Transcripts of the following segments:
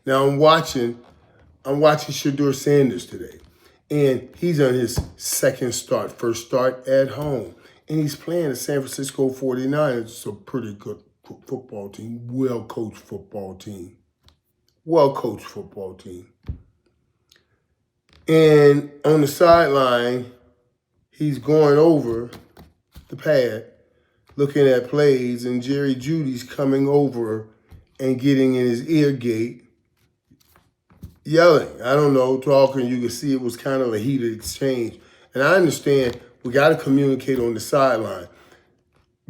Now I'm watching Sheduer Sanders today. And he's on his first start at home. And he's playing the San Francisco 49ers. It's a pretty good football team, well-coached football team. Well-coached football team. And on the sideline, he's going over the pad, looking at plays, and Jerry Jeudy's coming over and getting in his ear gate, yelling. I don't know, talking. You could see it was kind of a heated exchange. And I understand we got to communicate on the sideline,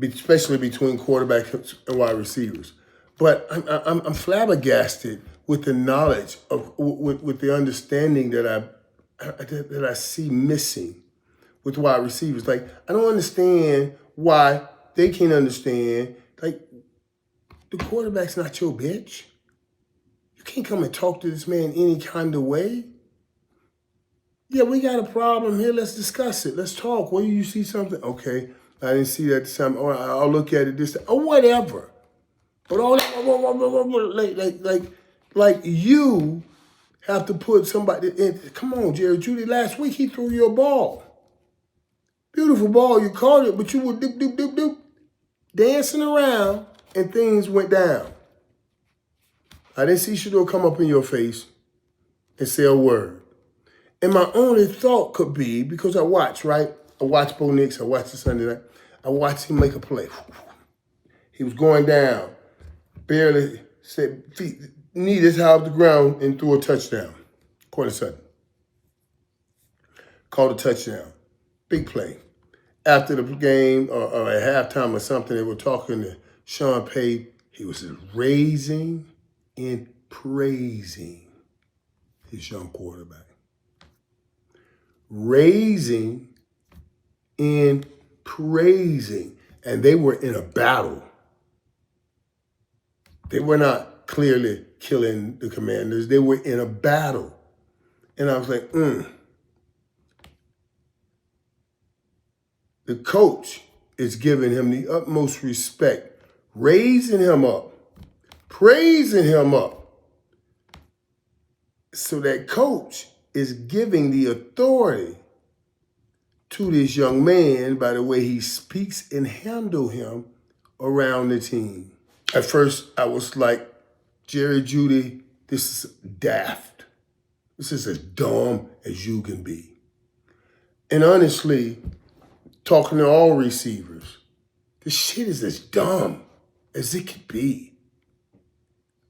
especially between quarterbacks and wide receivers. But I'm flabbergasted with the knowledge of, with the understanding that I see missing with wide receivers. Like, I don't understand why they can't understand. Like, the quarterback's not your bitch. You can't come and talk to this man any kind of way. Yeah, we got a problem here. Let's discuss it. Let's talk. Where do you see something? Okay, I didn't see that this time. Oh, I'll look at it this time. Or whatever. But all that, like you have to put somebody in. Come on, Jerry Jeudy. Last week he threw you a ball. Beautiful ball. You caught it, but you were doop, doop, doop, doop, dancing around, and things went down. I didn't see Sheduer come up in your face and say a word. And my only thought could be, because I watch, right? I watch Bo Nix. I watch the Sunday night. I watched him make a play. He was going down, barely set feet, knee this high off the ground, and threw a touchdown. Quarter sudden. Called a touchdown. Big play. After the game, or at halftime or something, they were talking to Sean Payton. He was raising and praising his young quarterback. Raising and praising. And they were in a battle. They were not clearly killing the Commanders. They were in a battle. And I was like, The coach is giving him the utmost respect, raising him up, praising him up. So that coach is giving the authority to this young man by the way he speaks and handle him around the team. At first, I was like, Jerry Jeudy, this is daft. This is as dumb as you can be. And honestly, talking to all receivers, this shit is as dumb as it could be.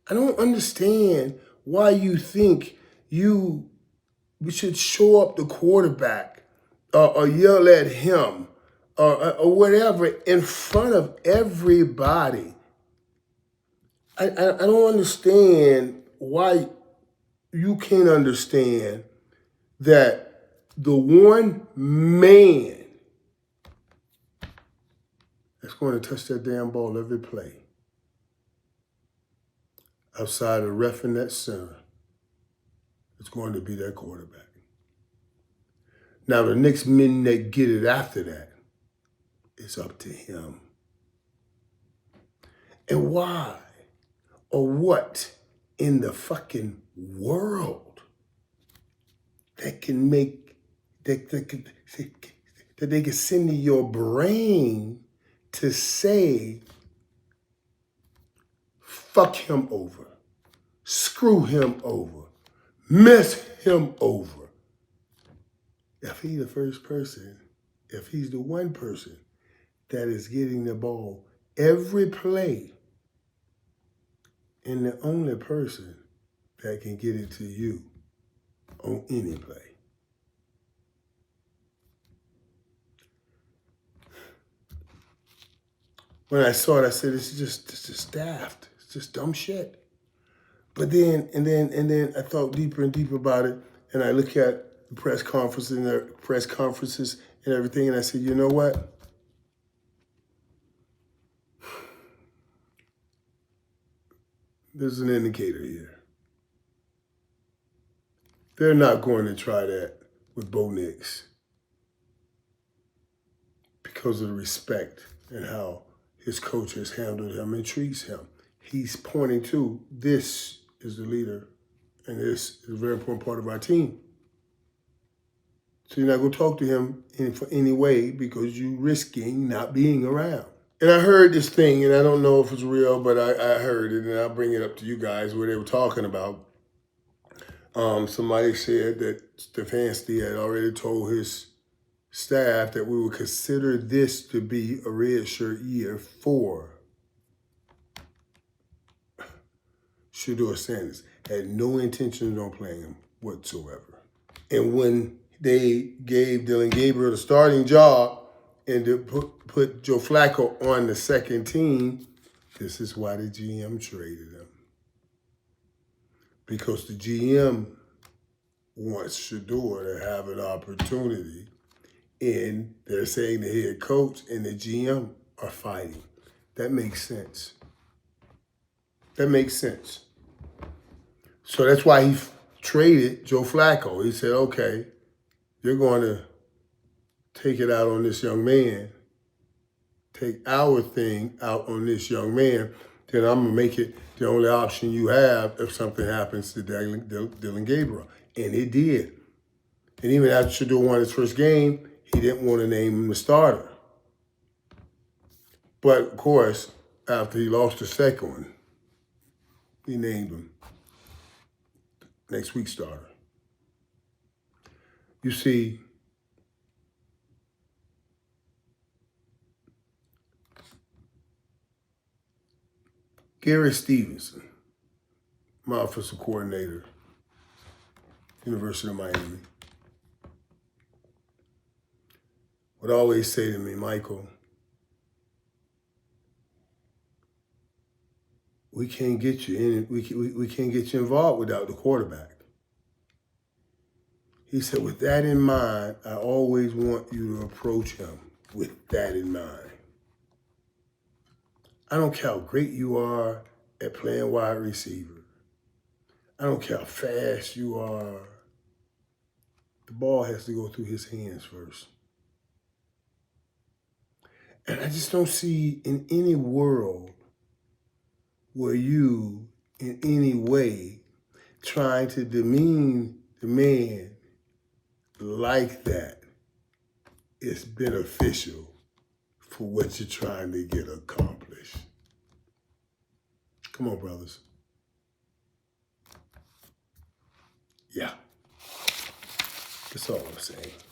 I don't understand why you think we should show up the quarterback or yell at him or whatever in front of everybody. I don't understand why you can't understand that the one man that's going to touch that damn ball every play outside of ref in that center, it's going to be that quarterback. Now, the next men that get it after that, it's up to him. And why or what in the fucking world that can make, that they can send to your brain to say, fuck him over, screw him over, mess him over. If he's the first person, if he's the one person that is getting the ball every play, and the only person that can get it to you on any play. When I saw it, I said, it's just daft. It's just dumb shit. But then I thought deeper and deeper about it, and I look at the press conferences and everything, and I said, you know what? There's an indicator here. They're not going to try that with Bo Nix because of the respect and how his coach has handled him and treats him. He's pointing to, this is the leader And this is a very important part of our team. So you're not going to talk to him for any way because you're risking not being around. And I heard this thing, and I don't know if it's real, but I heard it, and I'll bring it up to you guys where they were talking about. Somebody said that Stefanski had already told his staff that we would consider this to be a red shirt year for Sheduer Sanders. Had no intentions on playing him whatsoever. And when they gave Dylan Gabriel the starting job and to put Joe Flacco on the second team, this is why the GM traded him. Because the GM wants Sheduer to have an opportunity, and they're saying the head coach and the GM are fighting. That makes sense. That makes sense. So that's why he traded Joe Flacco. He said, okay, you're going to take it out on this young man, take our thing out on this young man, then I'm going to make it the only option you have if something happens to Dylan Gabriel. And it did. And even after Sheduer won his first game, he didn't want to name him the starter. But, of course, after he lost the second one, he named him next week's starter. You see, Gary Stevenson, my offensive coordinator, University of Miami, would always say to me, Michael, we can't get you in. We can't get you involved without the quarterback. He said, with that in mind, I always want you to approach him with that in mind. I don't care how great you are at playing wide receiver. I don't care how fast you are. The ball has to go through his hands first. And I just don't see in any world where you, in any way, trying to demean the man like that is beneficial for what you're trying to get accomplished. Come on, brothers. Yeah. That's all I'm saying.